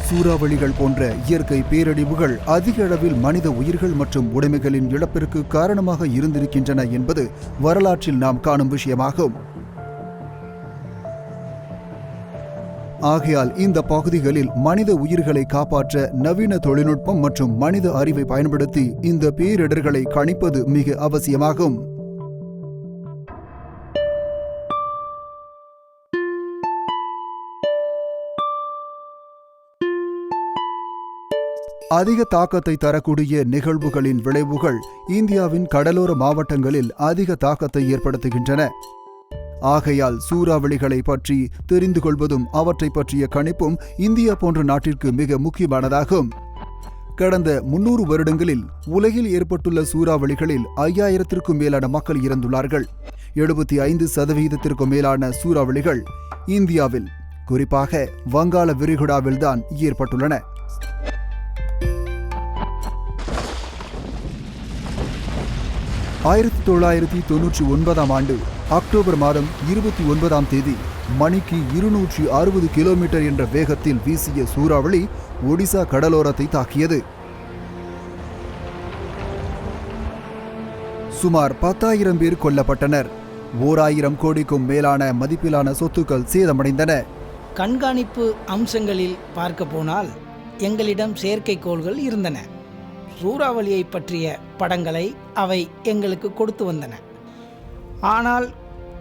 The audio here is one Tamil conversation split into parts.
சூறாவளிகள் போன்ற இயற்கை பேரழிவுகள் அதிக அளவில் மனித உயிர்கள் மற்றும் உடைமைகளின் இழப்பிற்கு காரணமாக இருந்திருக்கின்றன என்பது வரலாற்றில் நாம் காணும் விஷயமாகும். ஆகையால் இந்த பகுதிகளில் மனித உயிர்களை காப்பாற்ற நவீன தொழில்நுட்பம் மற்றும் மனித அறிவை பயன்படுத்தி இந்த பேரிடர்களை கணிப்பது மிக அவசியமாகும். அதிக தாக்கத்தை தரக்கூடிய நிகழ்வுகளின் விளைவுகள் இந்தியாவின் கடலோர மாவட்டங்களில் அதிக தாக்கத்தை ஏற்படுத்துகின்றன. ஆகையால் சூறாவளிகளை பற்றி தெரிந்து கொள்வதும் அவற்றை பற்றிய கணிப்பும் இந்தியா போன்ற நாட்டிற்கு மிக முக்கியமானதாகும். கடந்த 300 வருடங்களில் உலகில் ஏற்பட்டுள்ள சூறாவளிகளில் 5000த்திற்கும் மேலான மக்கள் இறந்துள்ளார்கள். 75% மேலான சூறாவளிகள் இந்தியாவில், குறிப்பாக வங்காள விரிகுடாவில்தான் ஏற்பட்டுள்ளன. 1999ஆம் ஆண்டு அக்டோபர் மாதம் 29ஆம் தேதி மணிக்கு 260 கிலோமீட்டர் என்ற வேகத்தில் வீசிய சூறாவளி ஒடிசா கடலோரத்தை தாக்கியது. சுமார் 10,000 பேர் கொல்லப்பட்டனர். 1000 கோடிக்கும் மேலான மதிப்பிலான சொத்துக்கள் சேதமடைந்தன. கண்காணிப்பு அம்சங்களில் பார்க்க போனால் எங்களிடம் செயற்கைக்கோள்கள் இருந்தன. சூறாவளியை பற்றிய படங்களை அவை எங்களுக்கு கொடுத்து வந்தன. ஆனால்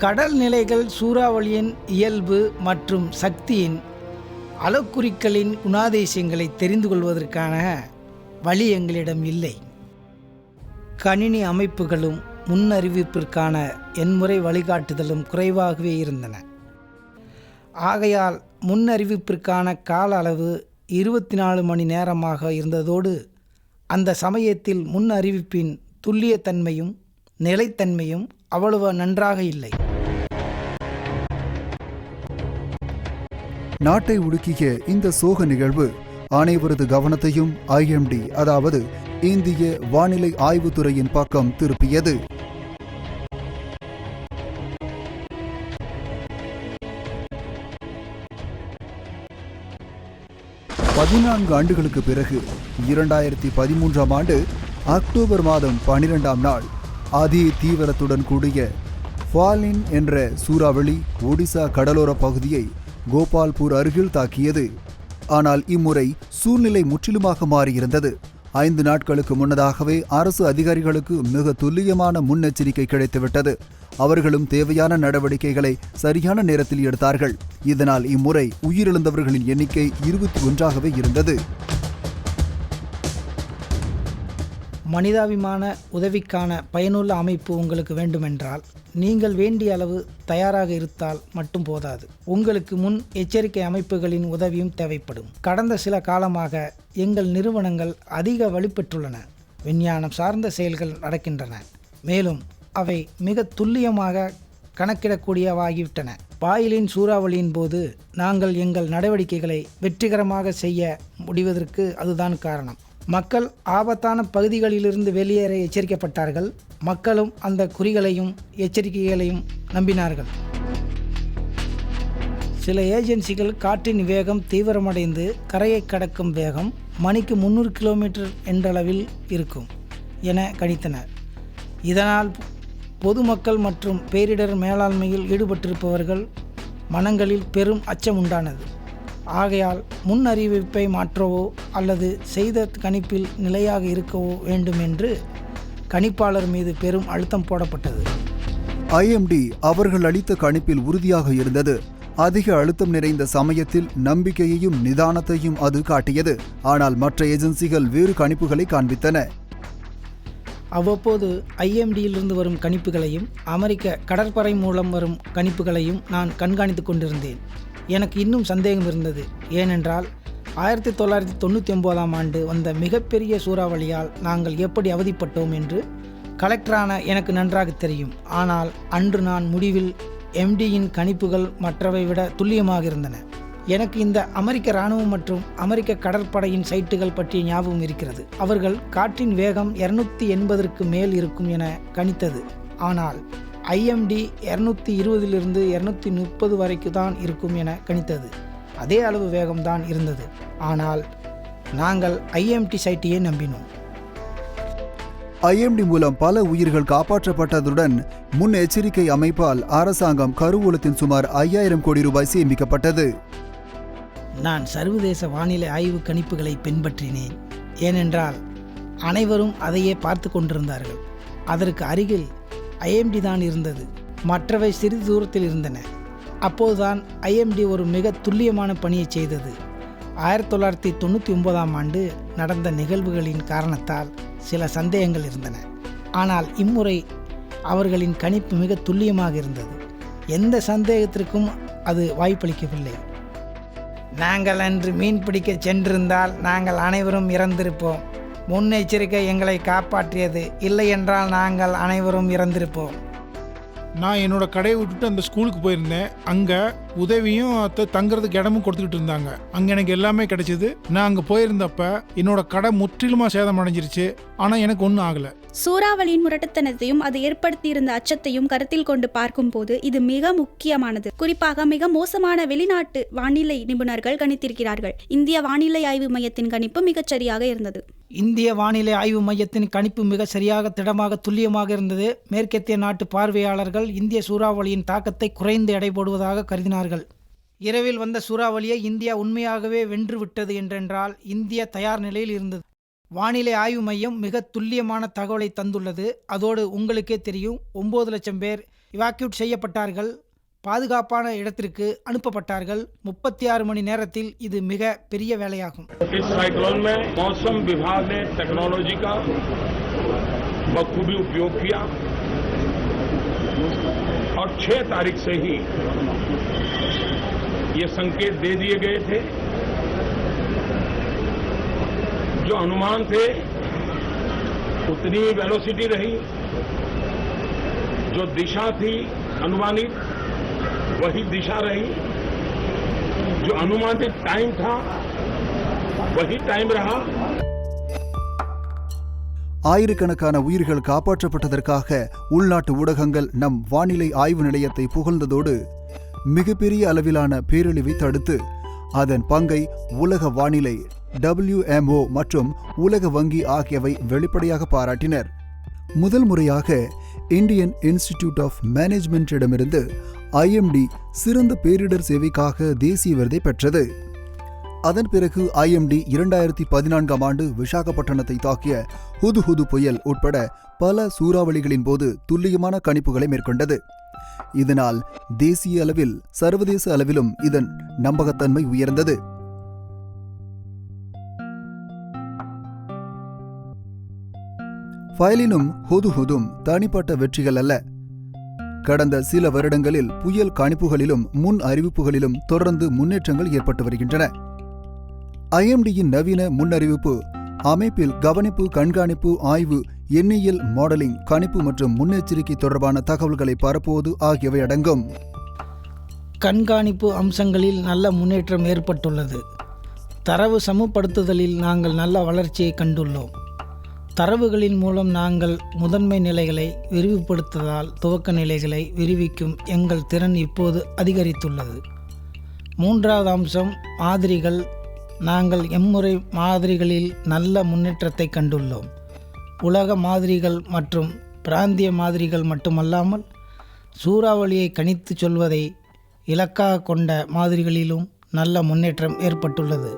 கடல் நிலைகள் சூறாவளியின் இயல்பு மற்றும் சக்தியின் அளக்குறிகளின் குணாதிசயங்களை தெரிந்து கொள்வதற்கான வழி எங்களிடம் இல்லை. கணினி அமைப்புகளும் முன்னறிவிப்பிற்கான எண்முறை வழிகாட்டுதலும் குறைவாகவே இருந்தன. ஆகையால் முன்னறிவிப்பிற்கான கால அளவு 24 மணி நேரமாக இருந்ததோடு அந்த சமயத்தில் முன் அறிவிப்பின் துல்லியத்தன்மையும் நிலைத்தன்மையும் அவ்வளவு நன்றாக இல்லை. நாட்டை உலுக்கிய இந்த சோக நிகழ்வு அனைவரது கவனத்தையும் IMD, அதாவது இந்திய வானிலை ஆய்வுத்துறையின் பக்கம் திருப்பியது. பதினான்கு ஆண்டுகளுக்கு பிறகு 2013ஆம் ஆண்டு அக்டோபர் மாதம் 12ஆம் நாள் அதே தீவிரத்துடன் கூடிய ஃபாலின் என்ற சூறாவளி ஒடிசா கடலோர பகுதியை கோபால்பூர் அருகில் தாக்கியது. ஆனால் இம்முறை சூழ்நிலை முற்றிலுமாக மாறியிருந்தது. 5 நாட்களுக்கு முன்னதாகவே அரசு அதிகாரிகளுக்கு மிக துல்லியமான முன்னெச்சரிக்கை கிடைத்துவிட்டது. அவர்களும் தேவையான நடவடிக்கைகளை சரியான நேரத்தில் எடுத்தார்கள். இதனால் இம்முறை உயிரிழந்தவர்களின் எண்ணிக்கை 21ஆகவே இருந்தது. மனிதாபிமான உதவிக்கான பயனுள்ள அமைப்பு உங்களுக்கு வேண்டுமென்றால் நீங்கள் வேண்டிய அளவு தயாராக இருத்தால் மட்டும் போதாது. உங்களுக்கு முன் எச்சரிக்கை அமைப்புகளின் உதவியும் தேவைப்படும். கடந்த சில காலமாக எங்கள் நிறுவனங்கள் அதிக வலுப்பெற்றுள்ளன. விஞ்ஞானம் சார்ந்த செயல்கள் நடக்கின்றன. மேலும் அவை மிக துல்லியமாக கணக்கிடக்கூடியவாகிவிட்டன. பாயிலின் சூறாவளியின் போது நாங்கள் எங்கள் நடவடிக்கைகளை வெற்றிகரமாக செய்ய முடிவதற்கு அதுதான் காரணம். மக்கள் ஆபத்தான பகுதிகளிலிருந்து வெளியேற எச்சரிக்கப்பட்டார்கள். மக்களும் அந்த குறிகளையும் எச்சரிக்கைகளையும் நம்பினார்கள். சில ஏஜென்சிகள் காற்றின் வேகம் தீவிரமடைந்து கரையை கடக்கும் வேகம் மணிக்கு 300 கிலோமீட்டர் என்றளவில் இருக்கும் என கணித்தனர். இதனால் பொதுமக்கள் மற்றும் பேரிடர் மேலாண்மையில் ஈடுபட்டிருப்பவர்கள் மனங்களில் பெரும் அச்சம் உண்டானது. ஆகையால் முன் அறிவிப்பை மாற்றவோ அல்லது செய்த கணிப்பில் நிலையாக இருக்கவோ வேண்டும் என்று கணிப்பாளர் மீது பெரும் அழுத்தம் போடப்பட்டது. IMD அவர்கள் அளித்த கணிப்பில் உறுதியாக இருந்தது. அதிக அழுத்தம் நிறைந்த சமயத்தில் நம்பிக்கையையும் நிதானத்தையும் அது காட்டியது. ஆனால் மற்ற ஏஜென்சிகள் வேறு கணிப்புகளை காண்பித்தன. அவ்வப்போது IMDயிலிருந்து வரும் கணிப்புகளையும் அமெரிக்க கடற்படை மூலம் வரும் கணிப்புகளையும் நான் கண்காணித்து கொண்டிருந்தேன். எனக்கு இன்னும் சந்தேகம் இருந்தது. ஏனென்றால் 1999ஆம் ஆண்டு வந்த மிகப்பெரிய சூறாவளியால் நாங்கள் எப்படி அவதிப்பட்டோம் என்று கலெக்டரான எனக்கு நன்றாக தெரியும். ஆனால் அன்று நான் முடிவில் MDயின் கணிப்புகள் மற்றவை விட துல்லியமாக இருந்தன. எனக்கு இந்த அமெரிக்க இராணுவம் மற்றும் அமெரிக்க கடற்படையின் சைட்டுகள் பற்றிய ஞாபகம் இருக்கிறது. அவர்கள் காற்றின் வேகம் 280ற்கு மேல் இருக்கும் என கணித்தது. ஆனால் IMD 220லிருந்து 230 வரைக்கும் தான் இருக்கும் என கணித்தது. அதே அளவு வேகம்தான் இருந்தது. ஆனால் நாங்கள் ஐஎம்டி சைட்டையே நம்பினோம். ஐஎம்டி மூலம் பல உயிர்கள் காப்பாற்றப்பட்டதுடன் முன் எச்சரிக்கை அமைப்பால் அரசாங்கம் கருவூலத்தின் சுமார் 5000 கோடி ரூபாய் சேமிக்கப்பட்டது. நான் சர்வதேச வானிலை ஆய்வு கணிப்புகளை பின்பற்றினேன். ஏனென்றால் அனைவரும் அதையே பார்த்து கொண்டிருந்தார்கள். அதற்கு அருகில் ஐஎம்டி தான் இருந்தது. மற்றவை சிறிது தூரத்தில் இருந்தன. அப்போதுதான் ஐஎம்டி ஒரு மிக துல்லியமான பணியை செய்தது. 1999ஆம் ஆண்டு நடந்த நிகழ்வுகளின் காரணத்தால் சில சந்தேகங்கள் இருந்தன. ஆனால் இம்முறை அவர்களின் கணிப்பு மிக துல்லியமாக இருந்தது. எந்த சந்தேகத்திற்கும் அது வாய்ப்பளிக்கவில்லை. நாங்கள் அன்று மீன் பிடிக்க சென்றிருந்தால் நாங்கள் அனைவரும் இறந்திருப்போம். முன்னெச்சரிக்கை எங்களை காப்பாற்றியது. இல்லை என்றால் நாங்கள் அனைவரும் இறந்திருப்போம். நான் என்னோட கடையை விட்டுட்டு அந்த ஸ்கூலுக்கு போயிருந்தேன். அங்கே உதவியும் தங்குறதுக்கு இடமும் கொடுத்துக்கிட்டு இருந்தாங்க. அங்கே எனக்கு எல்லாமே கிடைச்சிது. நான் அங்கே போயிருந்தப்ப என்னோட கடை முற்றிலுமாக சேதம் அடைஞ்சிருச்சு. ஆனால் எனக்கு ஒன்றும் ஆகலை. சூறாவளியின் முரட்டுத்தனத்தையும் அது ஏற்படுத்தியிருந்த அச்சத்தையும் கருத்தில் கொண்டு பார்க்கும்போது இது மிக முக்கியமானது. குறிப்பாக மிக மோசமான வெளிநாட்டு வானிலை நிபுணர்கள் கணித்திருக்கிறார்கள். இந்திய வானிலை ஆய்வு மையத்தின் கணிப்பு மிகச் சரியாக இருந்தது. இந்திய வானிலை ஆய்வு மையத்தின் கணிப்பு மிக சரியாக, திடமாக, துல்லியமாக இருந்தது. மேற்கத்திய நாட்டு பார்வையாளர்கள் இந்திய சூறாவளியின் தாக்கத்தை குறைந்து எடை போடுவதாக கருதினார்கள். இரவில் வந்த சூறாவளியை இந்தியா உண்மையாகவே வென்றுவிட்டது என்றென்றால் இந்தியா தயார் நிலையில் இருந்தது. வானிலை ஆய்வு மையம் மிக துல்லியமான தகவலை தந்துள்ளது. அதோடு உங்களுக்கே தெரியும், 9 லட்சம் பேர் இவாக்யூட் செய்யப்பட்டார்கள், பாதுகாப்பான இடத்திற்கு அனுப்பப்பட்டார்கள். 36 மணி நேரத்தில் இது மிக பெரிய வேலையாகும். इस साइक्लोन में मौसम विभाग ने टेक्नोलॉजी का बखूबी उपयोग किया और 6 तारीख से ही ये संकेत दे दिए गए थे. जो अनुमान थे उतनी वेलोसिटी रही, जो दिशा थी अनुमानित वही दिशा रही, जो अनुमानित टाइम था वही टाइम रहा. ஆயிரக்கணக்கான உயிர்கள் காப்பாற்றப்பட்டதற்காக உள்நாட்டு ஊடகங்கள் நம் வானிலை ஆய்வு நிலையத்தை புகழ்ந்ததோடு மிகப்பெரிய அளவிலான பேரழிவை தடுத்து அதன் பங்கை உலக வானிலை WMO மற்றும் உலக வங்கி ஆகியவை வெளிப்படையாக பாராட்டினர். முதல் முறையாக இந்தியன் இன்ஸ்டிடியூட் ஆஃப் மேனேஜ்மெண்டிடமிருந்து IMD சிறந்த பேரிடர் சேவைக்காக தேசிய விருதை பெற்றது. அதன் பிறகு IMD 2014ஆம் ஆண்டு விசாகப்பட்டினத்தை தாக்கிய ஹுதுஹுது புயல் உட்பட பல சூறாவளிகளின் போது துல்லியமான கணிப்புகளை மேற்கொண்டது. இதனால் தேசிய அளவில் சர்வதேச அளவிலும் இதன் நம்பகத்தன்மை உயர்ந்தது. ஃபயலினும் ஹுதுஹுதும் தனிப்பட்ட வெற்றிகள் அல்ல. கடந்த சில வருடங்களில் புயல் கணிப்புகளிலும் முன் அறிவிப்புகளிலும் தொடர்ந்து முன்னேற்றங்கள் ஏற்பட்டு வருகின்றன. IMDயின் நவீன முன்னறிவிப்பு அமைப்பில் கவனிப்பு, கண்காணிப்பு, ஆய்வு, எண்ணியல், மாடலிங், கணிப்பு மற்றும் முன்னெச்சரிக்கை தொடர்பான தகவல்களை பரப்புவது ஆகியவை அடங்கும். கண்காணிப்பு அம்சங்களில் நல்ல முன்னேற்றம் ஏற்பட்டுள்ளது. தரவு சமப்படுத்துதலில் நாங்கள் நல்ல வளர்ச்சியை கண்டுள்ளோம். தரவுகளின் மூலம் நாங்கள் முதன்மை நிலைகளை விரிவுபடுத்துவதால் துவக்க நிலைகளை விரிவிக்கும் எங்கள் திறன் இப்போது அதிகரித்துள்ளது. மூன்றாவது அம்சம் மாதிரிகள். நாங்கள் எம்முறை மாதிரிகளில் நல்ல முன்னேற்றத்தை கண்டுள்ளோம். உலக மாதிரிகள் மற்றும் பிராந்திய மாதிரிகள் மட்டுமல்லாமல் சூறாவளியை கணித்து சொல்வதை இலக்காக கொண்ட மாதிரிகளிலும் நல்ல முன்னேற்றம் ஏற்பட்டுள்ளது.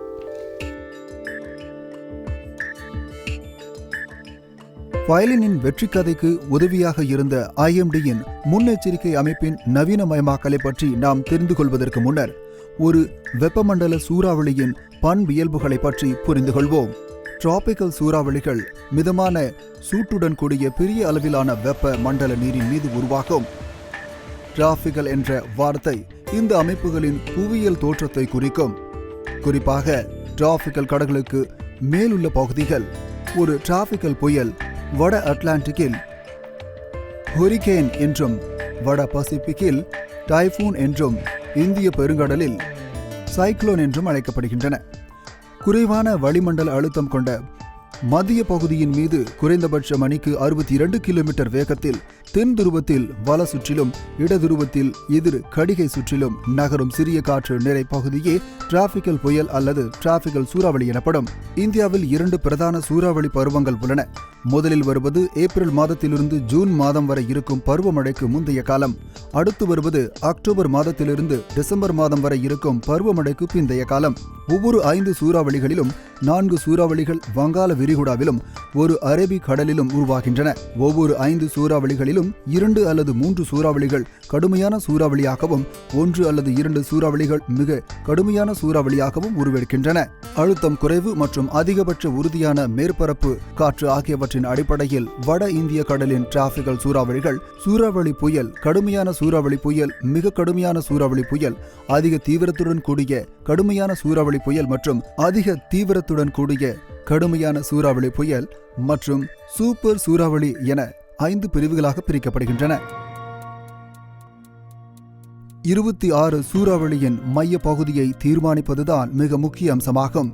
ஃபயலினின் வெற்றி கதைக்கு உதவியாக இருந்த IMDயின் முன்னெச்சரிக்கை அமைப்பின் நவீனமயமாக்கலை பற்றி நாம் தெரிந்து கொள்வதற்கு முன்னர் ஒரு வெப்பமண்டல சூறாவளியின் பண்பியல்புகளை பற்றி புரிந்து கொள்வோம். டிராபிக்கல் சூறாவளிகள் மிதமான சூட்டுடன் கூடிய பெரிய அளவிலான வெப்ப மண்டல நீரின் மீது உருவாகும். டிராபிக்கல் என்ற வார்த்தை இந்த அமைப்புகளின் புவியியல் தோற்றத்தை குறிக்கும். குறிப்பாக டிராபிக்கல் கடல்களுக்கு மேலுள்ள பகுதிகள். ஒரு டிராபிக்கல் புயல் வட அட்லாண்டிக்கில் ஹுரிகேன் என்றும், வட பசிபிக்கில் டைஃபூன் என்றும், இந்திய பெருங்கடலில் சைக்ளோன் என்றும் அழைக்கப்படுகின்றன. குறைவான வளிமண்டல அழுத்தம் கொண்ட மத்திய பகுதியின் மீது குறைந்தபட்ச மணிக்கு 62 கிலோமீட்டர் வேகத்தில் தென் துருவத்தில் வல சுற்றிலும் இடதுருவத்தில் எதிர் கடிகை சுற்றிலும் நகரும் சிறிய காற்று நிறை பகுதியே டிராபிக்கல் புயல் அல்லது டிராபிக்கல் சூறாவளி எனப்படும். இந்தியாவில் 2 பிரதான சூறாவளி பருவங்கள் உள்ளன. முதலில் வருவது ஏப்ரல் மாதத்திலிருந்து ஜூன் மாதம் வரை இருக்கும் பருவமழைக்கு முந்தைய காலம். அடுத்து வருவது அக்டோபர் மாதத்திலிருந்து டிசம்பர் மாதம் வரை இருக்கும் பருவமழைக்கு பிந்தைய காலம். ஒவ்வொரு 5 சூறாவளிகளிலும் 4 சூறாவளிகள் வங்காள விரிகுடாவிலும் 1 அரபிக் கடலிலும் உருவாகின்றன. ஒவ்வொரு 5 சூறாவளிகளிலும் 2 அல்லது 3 சூறாவளிகள் கடுமையான சூறாவளியாகவும் 1 அல்லது 2 சூறாவளிகள் மிக கடுமையான சூறாவளியாகவும் உருவெடுக்கின்றன. அழுத்தம் குறைவு மற்றும் அதிகபட்ச உறுதியான மேற்பரப்பு காற்று ஆகியவற்றின் அடிப்படையில் வட இந்திய கடலின் டிராபிக்கல் சூறாவளிகள் சூறாவளி புயல், கடுமையான சூறாவளி புயல், மிக கடுமையான சூறாவளி புயல், அதிக தீவிரத்துடன் கூடிய கடுமையான சூறாவளி புயல் மற்றும் அதிக தீவிரத்துடன் கூடிய கடுமையான சூறாவளி புயல் மற்றும் சூப்பர் சூறாவளி என 5 பிரிவுகளாக பிரிக்கப்படுகின்றன. 26 சூறாவளியின் மைய பகுதியை தீர்மானிப்பதுதான் மிக முக்கிய அம்சமாகும்.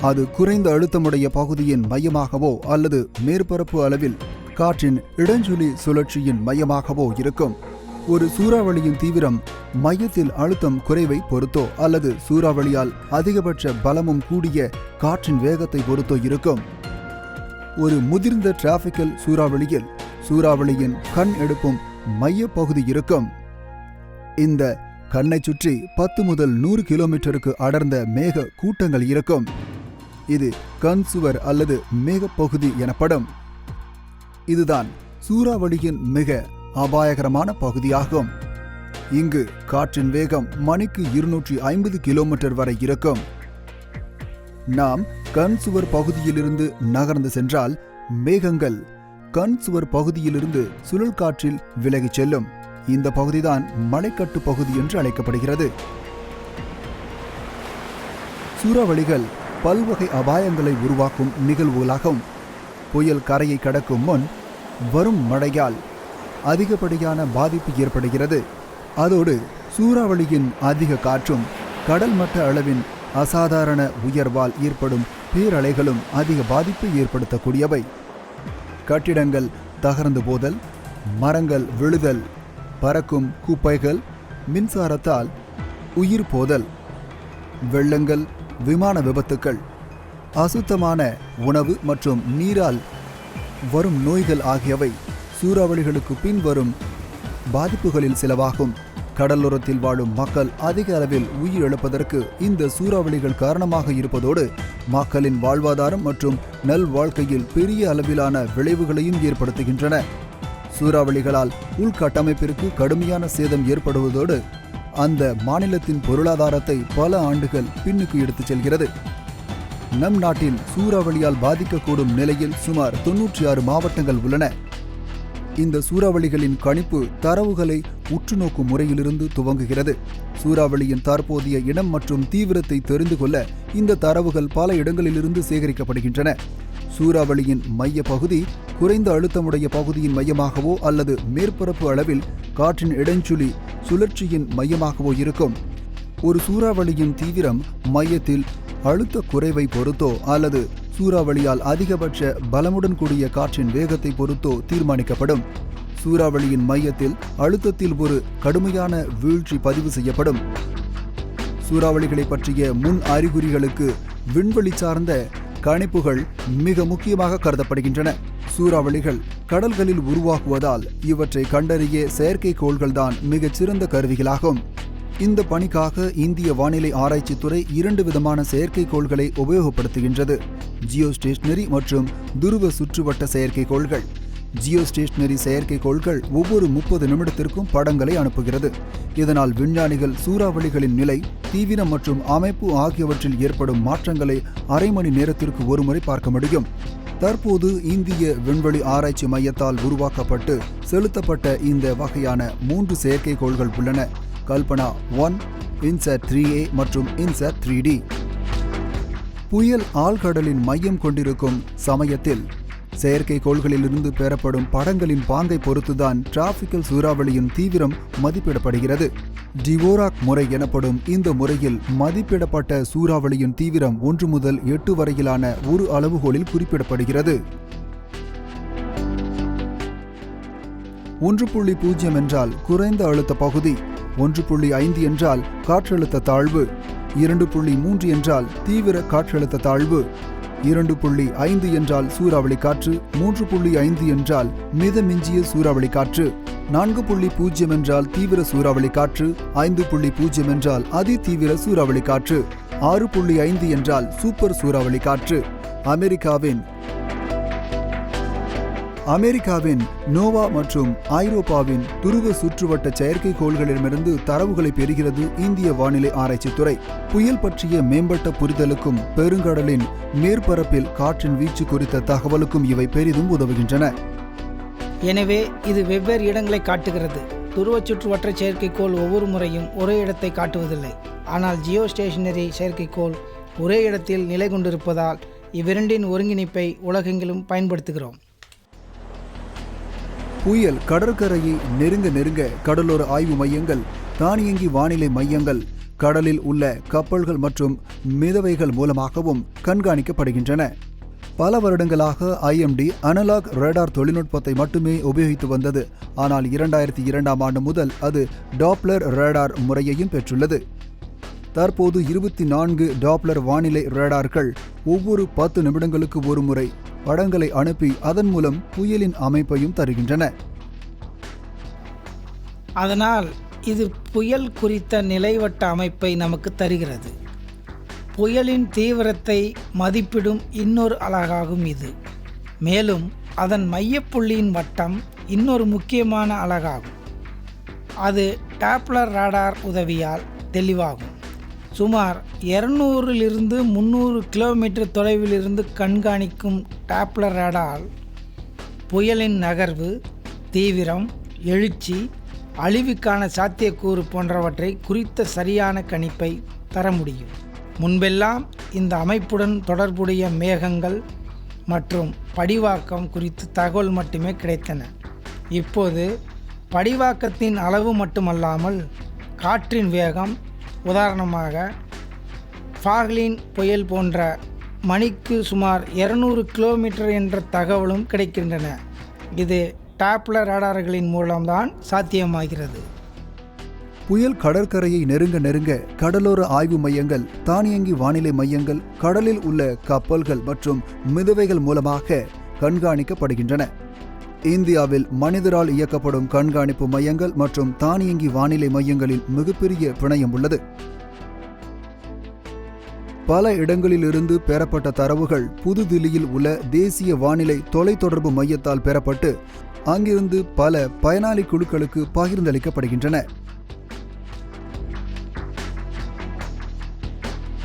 அது குறைந்த அழுத்தமுடைய பகுதியின் மையமாகவோ அல்லது மேற்பரப்பு அளவில் காற்றின் இடஞ்சுழி சுழற்சியின் மையமாகவோ இருக்கும். ஒரு சூறாவளியின் தீவிரம் மையத்தில் அழுத்தம் குறைவை பொறுத்தோ அல்லது சூறாவளியால் அதிகபட்ச பலமும் கூடிய காற்றின் வேகத்தை பொறுத்தோ இருக்கும். ஒரு முதிர்ந்த டிராபிக்கல் சூறாவளியில் சூறாவளியின் கண் எடுப்பும் மைய பகுதி இருக்கும். இந்த கண்ணை சுற்றி 10 முதல் 100 கிலோமீட்டருக்கு அடர்ந்த மேக கூட்டங்கள் இருக்கும். இது கண் சுவர் அல்லது மேகப்பகுதி எனப்படும். இதுதான் சூறாவளியின் மிக அபாயகரமான பகுதியாகும். இங்கு காற்றின் வேகம் மணிக்கு 250 கிலோமீட்டர் வரை இருக்கும். நாம் கண் சுவர் பகுதியிலிருந்து நகர்ந்து சென்றால் மேகங்கள் கண் சுவர் பகுதியிலிருந்து சுழல் காற்றில் விலகிச் செல்லும். இந்த பகுதிதான் மலைக்கட்டு பகுதி என்று அழைக்கப்படுகிறது. சூறாவளிகள் பல்வகை அபாயங்களை உருவாக்கும் நிகழ்வுகளாகும். புயல் கரையை கடக்கும் முன் வரும் மழையால் அதிகப்படியான பாதிப்பு ஏற்படுகிறது. அதோடு சூறாவளியின் அதிக காற்றும் கடல் மட்ட அளவின் அசாதாரண உயர்வால் ஏற்படும் பேரலைகளும் அதிக பாதிப்பை ஏற்படுத்தக்கூடியவை. கட்டிடங்கள் தகர்ந்து போதல், மரங்கள் விழுதல், பறக்கும் குப்பைகள், மின்சாரத்தால் உயிர் போதல், வெள்ளங்கள், விமான விபத்துக்கள், அசுத்தமான உணவு மற்றும் நீரால் வரும் நோய்கள் ஆகியவை சூறாவளிகளுக்கு பின் வரும் பாதிப்புகளில் சிலவாகும். கடலோரத்தில் வாழும் மக்கள் அதிக அளவில் உயிரிழப்பதற்கு இந்த சூறாவளிகள் காரணமாக இருப்பதோடு மக்களின் வாழ்வாதாரம் மற்றும் நல்வாழ்க்கையில் பெரிய அளவிலான விளைவுகளையும் ஏற்படுத்துகின்றன. சூறாவளிகளால் உள்கட்டமைப்பிற்கு கடுமையான சேதம் ஏற்படுவதோடு அந்த மாநிலத்தின் பொருளாதாரத்தை பல ஆண்டுகள் பின்னுக்கு எடுத்துச் செல்கிறது. நம் நாட்டில் சூறாவளியால் பாதிக்கக்கூடும் நிலையில் சுமார் 96 மாவட்டங்கள் உள்ளன. இந்த சூறாவளிகளின் கணிப்பு தரவுகளை உற்றுநோக்கும் முறையிலிருந்து துவங்குகிறது. சூறாவளியின் தற்போதைய இடம் மற்றும் தீவிரத்தை தெரிந்து கொள்ள இந்த தரவுகள் பல இடங்களிலிருந்து சேகரிக்கப்படுகின்றன. சூறாவளியின் மைய பகுதி குறைந்த அழுத்தமுடைய பகுதியின் மையமாகவோ அல்லது மேற்பரப்பு அளவில் காற்றின் இடஞ்சுழி சுழற்சியின் மையமாகவோ இருக்கும். ஒரு சூறாவளியின் தீவிரம் மையத்தில் அழுத்த குறைவை பொறுத்தோ அல்லது சூறாவளியால் அதிகபட்ச பலமுடன் கூடிய காற்றின் வேகத்தை பொறுத்தோ தீர்மானிக்கப்படும். சூறாவளியின் மையத்தில் அழுத்தத்தில் ஒரு கடுமையான வீழ்ச்சி பதிவு செய்யப்படும். சூறாவளிகளை பற்றிய முன் அறிகுறிகளுக்கு விண்வெளி சார்ந்த கணிப்புகள் மிக முக்கியமாக கருதப்படுகின்றன. சூறாவளிகள் கடல்களில் உருவாகுவதால் இவற்றை கண்டறிய செயற்கைக்கோள்கள்தான் மிகச்சிறந்த கருவிகளாகும். இந்த பணிக்காக இந்திய வானிலை ஆராய்ச்சித்துறை 2 விதமான செயற்கைக்கோள்களை உபயோகப்படுத்துகின்றது: ஜியோ ஸ்டேஷனரி மற்றும் துருவ சுற்றுவட்ட செயற்கைக்கோள்கள். ஜியோ ஸ்டேஷனரி செயற்கைக்கோள்கள் ஒவ்வொரு 30 நிமிடத்திற்கும் படங்களை அனுப்புகிறது. இதனால் விஞ்ஞானிகள் சூறாவளிகளின் நிலை, தீவிரம் மற்றும் அமைப்பு ஆகியவற்றில் ஏற்படும் மாற்றங்களை அரை மணி நேரத்திற்கு ஒருமுறை பார்க்க முடியும். தற்போது இந்திய விண்வெளி ஆராய்ச்சி மையத்தால் உருவாக்கப்பட்டு செலுத்தப்பட்ட இந்த வகையான 3 செயற்கைக்கோள்கள் உள்ளன: கல்பனா 1, இன்சாட் 3A மற்றும் இன்சாட் 3D. புயல் ஆழ்கடலின் மையம் கொண்டிருக்கும் சமயத்தில் செயற்கைக்கோள்களிலிருந்து பெறப்படும் படங்களின் பாங்கை பொறுத்துதான் டிராபிக்கல் சூறாவளியின் தீவிரம் மதிப்பிடப்படுகிறது. டிவோராக் முறை எனப்படும் இந்த முறையில் மதிப்பிடப்பட்ட சூறாவளியின் தீவிரம் 1 முதல் 8 வரையிலான ஒரு அளவுகோலில் குறிப்பிடப்படுகிறது. 1.0 என்றால் குறைந்த அழுத்த பகுதி, 1.5 என்றால் காற்றழுத்த தாழ்வு, 2.3 என்றால் தீவிர காற்றழுத்த தாழ்வு, 2.5 என்றால் சூறாவளி காற்று, 3.5 என்றால் மிதமிஞ்சிய சூறாவளி காற்று, 4.0 என்றால் தீவிர சூறாவளி காற்று, 5.0 என்றால் அதி தீவிர சூறாவளி காற்று, 6.5 என்றால் சூப்பர் சூறாவளி காற்று. அமெரிக்காவின் நோவா மற்றும் ஐரோப்பாவின் துருவ சுற்றுவட்ட செயற்கைக்கோள்களிடமிருந்து தரவுகளை பெறுகிறது இந்திய வானிலை ஆராய்ச்சித்துறை. புயல் பற்றிய மேம்பட்ட புரிதலுக்கும் பெருங்கடலின் மேற்பரப்பில் காற்றின் வீச்சு குறித்த தகவலுக்கும் இவை பெரிதும் உதவுகின்றன. எனவே இது வெவ்வேறு இடங்களை காட்டுகிறது. துருவ சுற்றுவட்ட செயற்கைக்கோள் ஒவ்வொரு முறையும் ஒரே இடத்தை காட்டுவதில்லை. ஆனால் ஜியோ ஸ்டேஷனரி செயற்கைக்கோள் ஒரே இடத்தில் நிலை கொண்டிருப்பதால் இவ்விரண்டின் ஒருங்கிணைப்பை உலகெங்கிலும் பயன்படுத்துகிறோம். புயல் கடற்கரையை நெருங்க கடலோர ஆய்வு மையங்கள், தானியங்கி வானிலை மையங்கள், கடலில் உள்ள கப்பல்கள் மற்றும் மிதவைகள் மூலமாகவும் கண்காணிக்கப்படுகின்றன. பல வருடங்களாக IMD அனலாக் ரேடார் தொழில்நுட்பத்தை மட்டுமே உபயோகித்து வந்தது. ஆனால் 2002ஆம் ஆண்டு முதல் அது டாப்ளர் ரேடார் முறையையும் பெற்றுள்ளது. தற்போது 24 டாப்ளர் வானிலை ரேடார்கள் ஒவ்வொரு 10 நிமிடங்களுக்கு ஒரு முறை படங்களை அனுப்பி அதன் மூலம் புயலின் அமைப்பையும் தருகின்றன. அதனால் இது புயல் குறித்த நிலைவட்ட அமைப்பை நமக்கு தருகிறது. புயலின் தீவிரத்தை மதிப்பிடும் இன்னொரு அலகாகும் இது. மேலும் அதன் மையப்புள்ளியின் வட்டம் இன்னொரு முக்கியமான அலகாகும். அது டாப்ளர் ரேடார் உதவியால் தெளிவாகும். சுமார் 200 - 300 கிலோமீட்டர் தொலைவிலிருந்து கண்காணிக்கும் டாப்ளர் ரேடார் புயலின் நகர்வு, தீவிரம், எழுச்சி, அழிவுக்கான சாத்தியக்கூறு போன்றவற்றை குறித்த சரியான கணிப்பை தர முடியும். முன்பெல்லாம் இந்த அமைப்புடன் தொடர்புடைய மேகங்கள் மற்றும் படிவாக்கம் குறித்து தகவல் மட்டுமே கிடைத்தன. இப்போது படிவாக்கத்தின் அளவு மட்டுமல்லாமல் காற்றின் வேகம், உதாரணமாக ஃபாக்லின் புயல் போன்ற மணிக்கு சுமார் 200 கிலோமீட்டர் என்ற தகவலும் கிடைக்கின்றன. இது டாப்ளர் ரேடார்களின் மூலம்தான் சாத்தியமாகிறது. புயல் கடற்கரையை நெருங்க கடலோர ஆய்வு மையங்கள், தானியங்கி வானிலை மையங்கள், கடலில் உள்ள கப்பல்கள் மற்றும் மிதவைகள் மூலமாக கண்காணிக்கப்படுகின்றன. இந்தியாவில் மனிதரால் இயக்கப்படும் கண்காணிப்பு மையங்கள் மற்றும் தானியங்கி வானிலை மையங்களில் மிகப்பெரிய பிணையம் உள்ளது. பல இடங்களிலிருந்து பெறப்பட்ட தரவுகள் புதுதில்லியில் உள்ள தேசிய வானிலை தொலைத்தொடர்பு மையத்தால் பெறப்பட்டு அங்கிருந்து பல பயனாளி குழுக்களுக்கு பகிர்ந்தளிக்கப்படுகின்றன.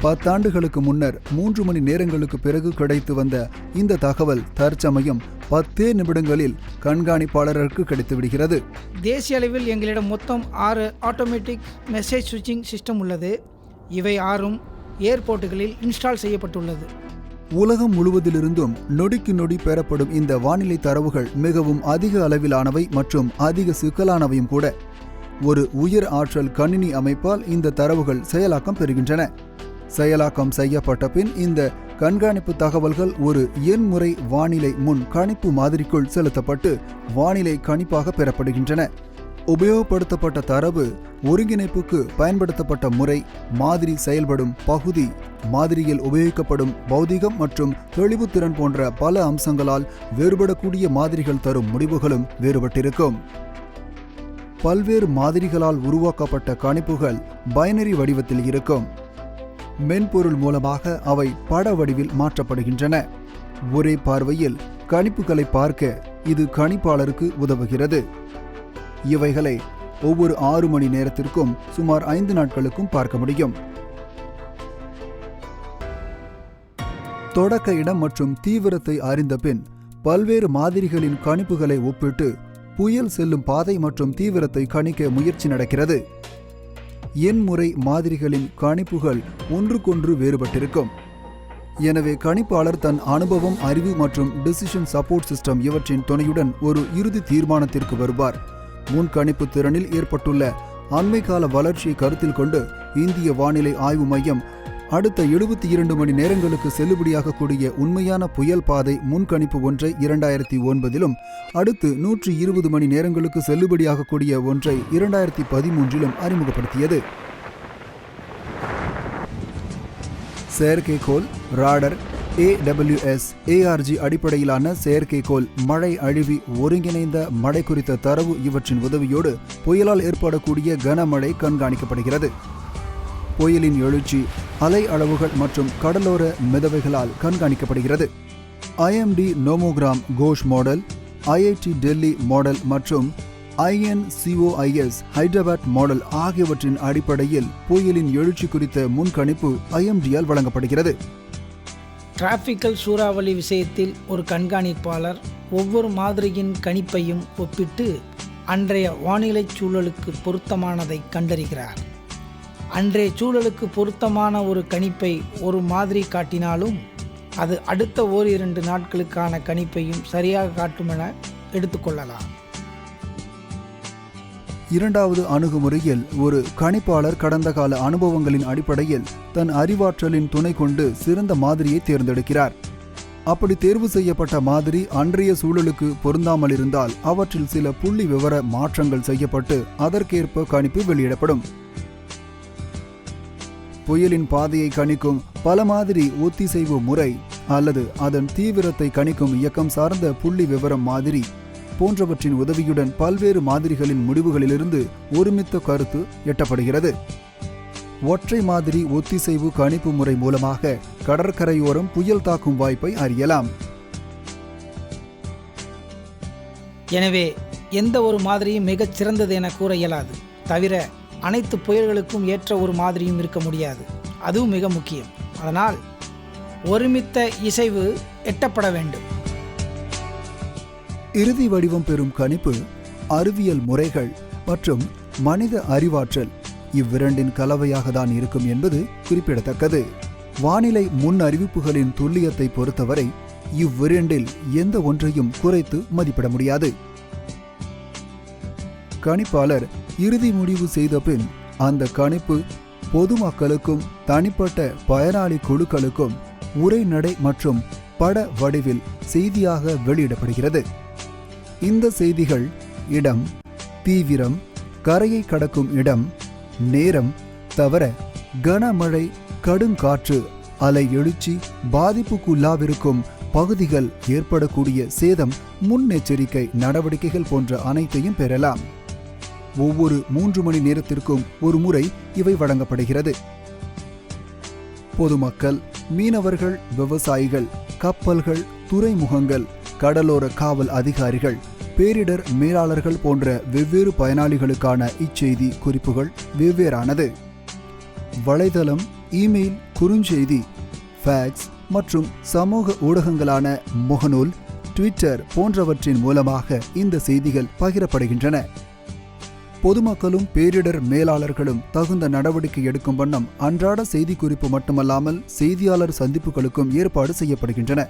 10 ஆண்டுகளுக்கு முன்னர் 3 மணி நேரங்களுக்கு பிறகு கிடைத்து வந்த இந்த தகவல் தற்சமயம் 10 நிமிடங்களில் கண்காணிப்பாளருக்கு கிடைத்துவிடுகிறது. தேசிய அளவில் எங்களிடம் மொத்தம் 6 ஆட்டோமேட்டிக் மெசேஜ் ஸ்விட்சிங் சிஸ்டம் உள்ளது. இவை 6ம் ஏர்போர்ட்டுகளில் இன்ஸ்டால் செய்யப்பட்டுள்ளது. உலகம் முழுவதிலிருந்தும் நொடிக்கு நொடி பெறப்படும் இந்த வானிலை தரவுகள் மிகவும் அதிக அளவிலானவை மற்றும் அதிக சிக்கலானவையும் கூட. ஒரு உயர் ஆற்றல் கணினி அமைப்பால் இந்த தரவுகள் செயலாக்கம் பெறுகின்றன. செயலாக்கம் செய்யப்பட்ட பின் இந்த கண்காணிப்பு தகவல்கள் ஒரு எண்முறை வானிலை முன் கணிப்பு மாதிரிக்குள் செலுத்தப்பட்டு வானிலை கணிப்பாக பெறப்படுகின்றன. உபயோகப்படுத்தப்பட்ட தரவு, ஒருங்கிணைப்புக்கு பயன்படுத்தப்பட்ட முறை, மாதிரி செயல்படும் பகுதி, மாதிரியில் உபயோகிக்கப்படும் பௌதிகம் மற்றும் தெளிவுத்திறன் போன்ற பல அம்சங்களால் வேறுபடக்கூடிய மாதிரிகள் தரும் முடிவுகளும் வேறுபட்டிருக்கும். பல்வேறு மாதிரிகளால் உருவாக்கப்பட்ட கணிப்புகள் பைனரி வடிவத்தில் இருக்கும். மென்பொருள் மூலமாக அவை பட வடிவில் மாற்றப்படுகின்றன. ஒரே பார்வையில் கணிப்புகளை பார்க்க இது கணிப்பாளருக்கு உதவுகிறது. இவைகளை ஒவ்வொரு 6 மணி நேரத்திற்கும் சுமார் 5 நாட்களுக்கும் பார்க்க முடியும். தொடக்க இடம் மற்றும் தீவிரத்தை அறிந்த பின் பல்வேறு மாதிரிகளின் கணிப்புகளை ஒப்பிட்டு புயல் செல்லும் பாதை மற்றும் தீவிரத்தை கணிக்க முயற்சி நடக்கிறது. எண்முறை மாதிரிகளின் கணிப்புகள் ஒன்றுக்கொன்று வேறுபட்டிருக்கும். எனவே கணிப்பாளர் தன் அனுபவம், அறிவு மற்றும் டிசிஷன் சப்போர்ட் சிஸ்டம் இவற்றின் துணையுடன் ஒரு இறுதி தீர்மானத்திற்கு வருவார். முன்கணிப்பு திறனில் ஏற்பட்டுள்ள அண்மைக்கால வளர்ச்சியை கருத்தில் கொண்டு இந்திய வானிலை ஆய்வு மையம் அடுத்த 72 மணி நேரங்களுக்கு செல்லுபடியாகக்கூடிய உண்மையான புயல் பாதை முன்கணிப்பு ஒன்றை 2009 அடுத்து 120 மணி நேரங்களுக்கு செல்லுபடியாகக்கூடிய ஒன்றை 2013 அறிமுகப்படுத்தியது. செயற்கைக்கோள், ராடர், AWS, ARG அடிப்படையிலான செயற்கைக்கோள், மழை அழிவி, ஒருங்கிணைந்த மழை குறித்த தரவு இவற்றின் உதவியோடு புயலால் ஏற்படக்கூடிய கனமழை கண்காணிக்கப்படுகிறது. புயலின் எழுச்சி, அலை அளவுகள் மற்றும் கடலோர மிதவைகளால் கண்காணிக்கப்படுகிறது. IMD nomogram Ghosh model, IIT Delhi model மற்றும் INCOIS ஹைதராபாத் மாடல் ஆகியவற்றின் அடிப்படையில் புயலின் எழுச்சி குறித்த முன்கணிப்பு IMDயால் வழங்கப்படுகிறது. டிராபிக்கல் சூறாவளி விஷயத்தில் ஒரு கண்காணிப்பாளர் ஒவ்வொரு மாதிரியின் கணிப்பையும் ஒப்பிட்டு அன்றைய வானிலை சூழலுக்கு பொருத்தமானதை கண்டறிகிறார். அன்றைய சூழலுக்கு பொருத்தமான ஒரு கணிப்பை ஒரு மாதிரி காட்டினாலும் அது அடுத்த ஓரிரண்டு நாட்களுக்கான கணிப்பையும் சரியாக காட்டும் என எடுத்துக்கொள்ளலாம். இரண்டாவது அணுகுமுறையில் ஒரு கணிப்பாளர் கடந்த கால அனுபவங்களின் அடிப்படையில் தன் அறிவாற்றலின் துணை கொண்டு சிறந்த மாதிரியை தேர்ந்தெடுக்கிறார். அப்படி தேர்வு செய்யப்பட்ட மாதிரி அன்றைய சூழலுக்கு பொருந்தாமல் இருந்தால் அவற்றில் சில புள்ளி விவர மாற்றங்கள் செய்யப்பட்டு அதற்கேற்ப கணிப்பு வெளியிடப்படும். புயலின் பாதையை கணிக்கும் பல மாதிரி ஒத்திசைவு முறை அல்லது அதன் தீவிரத்தை கணிக்கும் இயக்கம் சார்ந்த புள்ளி விவரம் மாதிரி போன்றவற்றின் உதவியுடன் பல்வேறு மாதிரிகளின் முடிவுகளிலிருந்து ஒருமித்த கருத்து எட்டப்படுகிறது. ஒற்றை மாதிரி ஒத்திசைவு கணிப்பு முறை மூலமாக கடற்கரையோரம் புயல் தாக்கும் வாய்ப்பை அறியலாம். எனவே எந்த ஒரு மாதிரியும் மிகச் சிறந்தது என கூற இயலாது. தவிர அனைத்து புயல்களுக்கும் ஏற்ற ஒரு மாதிரியும் இருக்க முடியாது. அதுவும் மிக முக்கியம். அதனால் ஒருமித்த இசைவு எட்டப்பட வேண்டும். இறுதி வடிவம் பெறும் கணிப்பு அறிவியல் முறைகள் மற்றும் மனித அறிவாற்றல் இவ்விரண்டின் கலவையாக தான் இருக்கும் என்பது குறிப்பிடத்தக்கது. வானிலை முன் அறிவிப்புகளின் துல்லியத்தை பொறுத்தவரை இவ்விரண்டில் எந்த ஒன்றையும் குறைத்து மதிப்பிட முடியாது. கணிப்பாளர் இறுதி முடிவு செய்த பின் அந்த கணிப்பு பொதுமக்களுக்கும் தனிப்பட்ட பயனாளி குழுக்களுக்கும் உரைநடை மற்றும் பட வடிவில் செய்தியாக வெளியிடப்படுகிறது. இந்த செய்திகள் இடம், தீவிரம், கரையை கடக்கும் இடம், நேரம் தவிர கனமழை, கடுங்காற்று, அலை எழுச்சி, பாதிப்புக்குள்ளாவிருக்கும் பகுதிகள், ஏற்படக்கூடிய சேதம், முன்னெச்சரிக்கை நடவடிக்கைகள் போன்ற அனைத்தையும் பெறலாம். ஒவ்வொரு 3 மணி நேரத்திற்கும் ஒரு முறை இவை வழங்கப்படுகிறது. பொதுமக்கள், மீனவர்கள், விவசாயிகள், கப்பல்கள், துறைமுகங்கள், கடலோர காவல் அதிகாரிகள், பேரிடர் மேலாளர்கள் போன்ற வெவ்வேறு பயனாளிகளுக்கான இச்செய்தி குறிப்புகள் வெவ்வேறானது. வலைதளம், இமெயில், குறுஞ்செய்தி, ஃபேக்ஸ் மற்றும் சமூக ஊடகங்களான முகநூல், ட்விட்டர் போன்றவற்றின் மூலமாக இந்த செய்திகள் பகிரப்படுகின்றன. பொதுமக்களும் பேரிடர் மேலாளர்களும் தகுந்த நடவடிக்கை எடுக்கும் வண்ணம் அன்றாட செய்தி குறிப்பு மட்டுமல்லாமல் செய்தியாளர் சந்திப்புகளுக்கும் ஏற்பாடு செய்யப்படுகின்றன.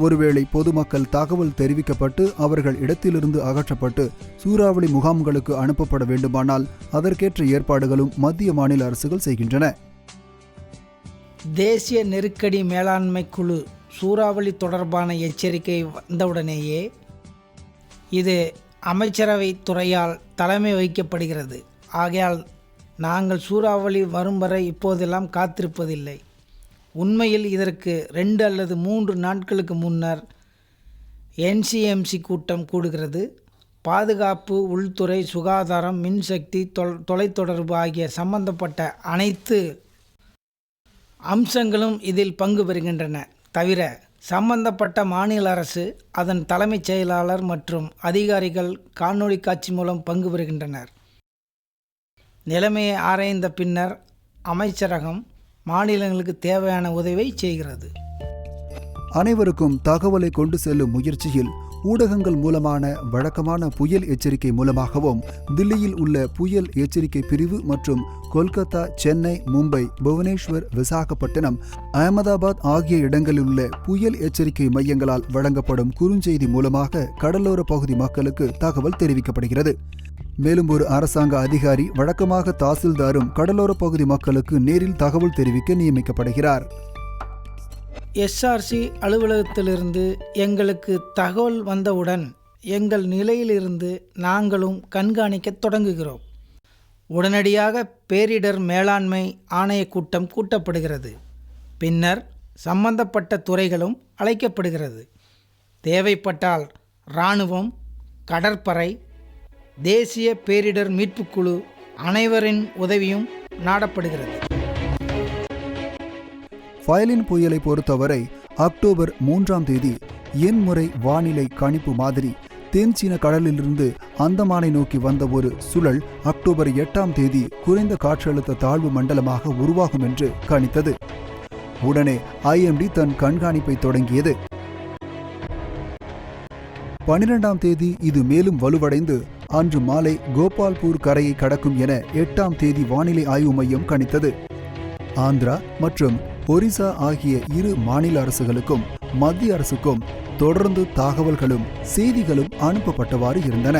ஒருவேளை பொதுமக்கள் தகவல் தெரிவிக்கப்பட்டு அவர்கள் இடத்திலிருந்து அகற்றப்பட்டு சூறாவளி முகாம்களுக்கு அனுப்பப்பட வேண்டுமானால் அதற்கேற்ற ஏற்பாடுகளும் மத்திய மாநில அரசுகள் செய்கின்றன. தேசிய நெருக்கடி மேலாண்மை குழு சூறாவளி தொடர்பான எச்சரிக்கை வந்தவுடனேயே இது அமைச்சரவை துறையால் தலைமை வகிக்கப்படுகிறது. ஆகையால் நாங்கள் சூறாவளி வரும் வரை இப்போதெல்லாம் காத்திருப்பதில்லை. உண்மையில் இதற்கு 2 அல்லது 3 நாட்களுக்கு முன்னர் NCMC கூட்டம் கூடுகிறது. பாதுகாப்பு, உள்துறை, சுகாதாரம், மின்சக்தி, தொலைத்தொடர்பு ஆகிய சம்பந்தப்பட்ட அனைத்து அம்சங்களும் இதில் பங்கு பெறுகின்றன. தவிர சம்பந்தப்பட்ட மாநில அரசு, அதன் தலைமைச் செயலாளர் மற்றும் அதிகாரிகள் காணொளி காட்சி மூலம் பங்கு பெறுகின்றனர். நிலைமையை ஆராய்ந்த பின்னர் அமைச்சரகம் மாநிலங்களுக்கு தேவையான உதவியை செய்கிறது. அனைவருக்கும் தகவலை கொண்டு செல்லும் முயற்சியில் ஊடகங்கள் மூலமான வழக்கமான புயல் எச்சரிக்கை மூலமாகவும் தில்லியில் உள்ள புயல் எச்சரிக்கை பிரிவு மற்றும் கொல்கத்தா, சென்னை, மும்பை, புவனேஸ்வர், விசாகப்பட்டினம், அகமதாபாத் ஆகிய இடங்களில் உள்ள புயல் எச்சரிக்கை மையங்களால் வழங்கப்படும் குறுஞ்செய்தி மூலமாக கடலோர பகுதி மக்களுக்கு தகவல் தெரிவிக்கப்படுகிறது. மேலும் ஒரு அரசாங்க அதிகாரி வழக்கமாக தாசில்தாரும் கடலோர பகுதி மக்களுக்கு நேரில் தகவல் தெரிவிக்க நியமிக்கப்படுகிறார். எஸ்ஆர்சி அலுவலகத்திலிருந்து எங்களுக்கு தகவல் வந்தவுடன் எங்கள் நிலையிலிருந்து நாங்களும் கண்காணிக்க தொடங்குகிறோம். உடனடியாக பேரிடர் மேலாண்மை ஆணையக் கூட்டம் கூட்டப்படுகிறது. பின்னர் சம்பந்தப்பட்ட துறைகளும் அழைக்கப்படுகிறது. தேவைப்பட்டால் இராணுவம், கடற்படை, தேசிய பேரிடர் மீட்புக்குழு அனைவரின் உதவியும் நாடப்படுகிறது. ஃபயலின் புயலை பொறுத்தவரை அக்டோபர் 3ஆம் தேதி எண்முறை வானிலை கணிப்பு மாதிரி தென்சீன கடலிலிருந்து அந்தமானை நோக்கி வந்த ஒரு சுழல் அக்டோபர் 8ஆம் தேதி குறைந்த காற்றழுத்த தாழ்வு மண்டலமாக உருவாகும் என்று கணித்தது. உடனே IMD தன் கண்காணிப்பை தொடங்கியது. 12ஆம் தேதி இது மேலும் வலுவடைந்து அன்று மாலை கோபால்பூர் கரையை கடக்கும் என 8ஆம் தேதி வானிலை ஆய்வு மையம் கணித்தது. ஆந்திரா மற்றும் ஒரிசா ஆகிய இரு மாநில அரசுகளுக்கும் மத்திய அரசுக்கும் தொடர்ந்து தகவல்களும் செய்திகளும் அனுப்பப்பட்டவாறு இருந்தன.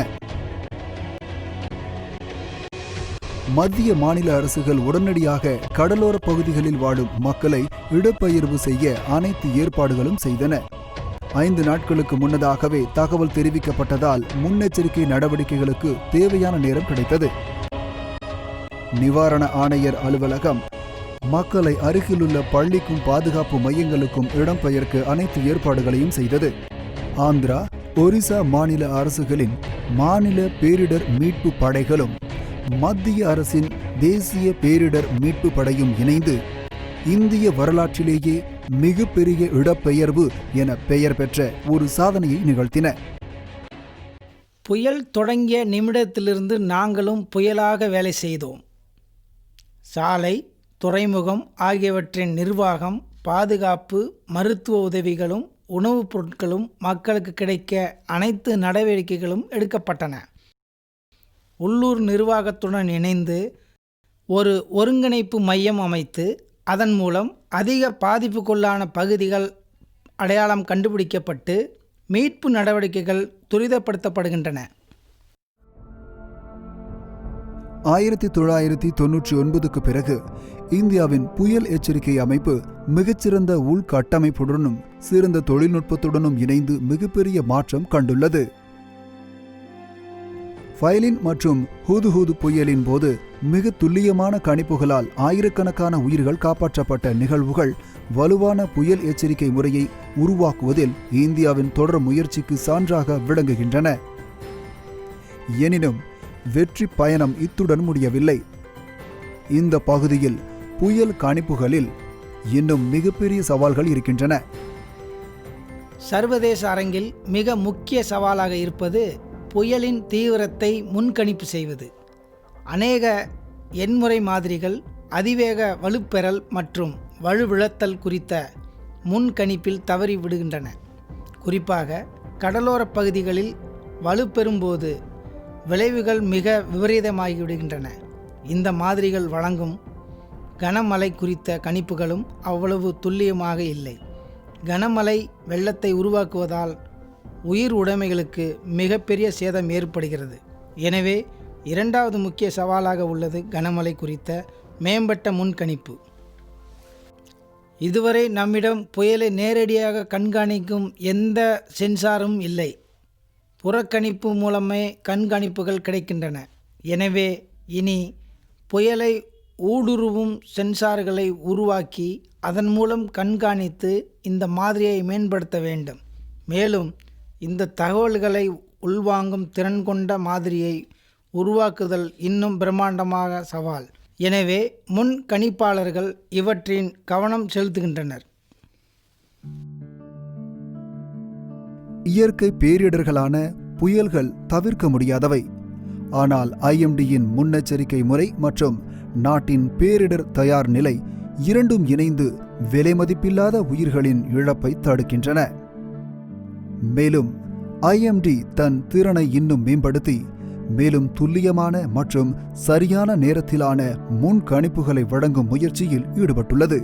மத்திய மாநில அரசுகள் உடனடியாக கடலோர பகுதிகளில் வாழும் மக்களை இடப்பெயர்வு செய்ய அனைத்து ஏற்பாடுகளும் செய்தன. 5 நாட்களுக்கு முன்னதாகவே தகவல் தெரிவிக்கப்பட்டதால் முன்னெச்சரிக்கை நடவடிக்கைகளுக்கு தேவையான நேரம் கிடைத்தது. நிவாரண ஆணையர் அலுவலகம் மக்களை அருகிலுள்ள பள்ளிக்கும் பாதுகாப்பு மையங்களுக்கும் இடம்பெயர்க்க அனைத்து ஏற்பாடுகளையும் செய்தது. ஆந்திரா, ஒரிசா மாநில அரசுகளின் மாநில பேரிடர் மீட்பு படைகளும் மத்திய அரசின் தேசிய பேரிடர் மீட்பு படையும் இணைந்து இந்திய வரலாற்றிலேயே மிகப்பெரிய இடப்பெயர்வு என பெயர் பெற்ற ஒரு சாதனையை நிகழ்த்தின. புயல் தொடங்கிய நிமிடத்திலிருந்து நாங்களும் புயலாக வேலை செய்தோம். சாலை, துறைமுகம் ஆகியவற்றின் நிர்வாகம், பாதுகாப்பு, மருத்துவ உதவிகளும் உணவுப் பொருட்களும் மக்களுக்கு கிடைக்க அனைத்து நடவடிக்கைகளும் எடுக்கப்பட்டன. உள்ளூர் நிர்வாகத்துடன் இணைந்து ஒரு ஒருங்கிணைப்பு மையம் அமைத்து அதன் மூலம் அதிக பாதிப்புக்குள்ளான பகுதிகள் அடையாளம் கண்டுபிடிக்கப்பட்டு மீட்பு நடவடிக்கைகள் துரிதப்படுத்தப்படுகின்றன. 1999க்கு பிறகு இந்தியாவின் புயல் எச்சரிக்கை அமைப்பு மிகச்சிறந்த உள்கட்டமைப்புடனும் சிறந்த தொழில்நுட்பத்துடனும் இணைந்து மிகப்பெரிய மாற்றம் கண்டுள்ளது. ஃபயலின் மற்றும் ஹூதுஹூது புயலின் போது மிக துல்லியமான கணிப்புகளால் ஆயிரக்கணக்கான உயிர்கள் காப்பாற்றப்பட்ட நிகழ்வுகள் வலுவான புயல் எச்சரிக்கை முறையை உருவாக்குவதில் இந்தியாவின் தொடர் முயற்சிக்கு சான்றாக விளங்குகின்றன. எனினும் வெற்றி பயணம் இத்துடன் முடியவில்லை. இந்த பகுதியில் புயல் கணிப்புகளில் இன்னும் மிகப்பெரிய சவால்கள் இருக்கின்றன. சர்வதேச அரங்கில் மிக முக்கிய சவாலாக இருப்பது புயலின் தீவிரத்தை முன்கணிப்பு செய்வது. அநேக எண்முறை மாதிரிகள் அதிவேக வலுப்பெறல் மற்றும் வலுவிழத்தல் குறித்த முன்கணிப்பில் தவறி விடுகின்றன. குறிப்பாக கடலோரப் பகுதிகளில் வலுப்பெறும்போது விளைவுகள் மிக விபரீதமாகிவிடுகின்றன. இந்த மாதிரிகள் வழங்கும் கனமழை குறித்த கணிப்புகளும் அவ்வளவு துல்லியமாக இல்லை. கனமழை வெள்ளத்தை உருவாக்குவதால் உயிர் உடைமைகளுக்கு மிகப்பெரிய சேதம் ஏற்படுகிறது. எனவே இரண்டாவது முக்கிய சவாலாக உள்ளது கனமழை குறித்த மேம்பட்ட முன்கணிப்பு. இதுவரை நம்மிடம் புயலை நேரடியாக கண்காணிக்கும் எந்த சென்சாரும் இல்லை. புறக்கணிப்பு மூலமே கண்காணிப்புகள் கிடைக்கின்றன. எனவே இனி புயலை ஊடுருவும் சென்சார்களை உருவாக்கி அதன் மூலம் கண்காணித்து இந்த மாதிரியை மேம்படுத்த வேண்டும். மேலும் இந்த தகவல்களை உள்வாங்கும் திறன் கொண்ட மாதிரியை உருவாக்குதல் இன்னும் பிரம்மாண்டமாக சவால். எனவே முன் கணிப்பாளர்கள் இவற்றின் கவனம் செலுத்துகின்றனர். இயற்கை பேரிடர்களான புயல்கள் தவிர்க்க முடியாதவை. ஆனால் IMDயின் முன்னெச்சரிக்கை முறை மற்றும் நாட்டின் பேரிடர் தயார் நிலை இரண்டும் இணைந்து விலைமதிப்பில்லாத உயிர்களின் இழப்பை தடுக்கின்றன. மேலும் IMD தன் திறனை இன்னும் மேம்படுத்தி மேலும் துல்லியமான மற்றும் சரியான நேரத்திலான முன்கணிப்புகளை வழங்கும் முயற்சியில் ஈடுபட்டுள்ளது.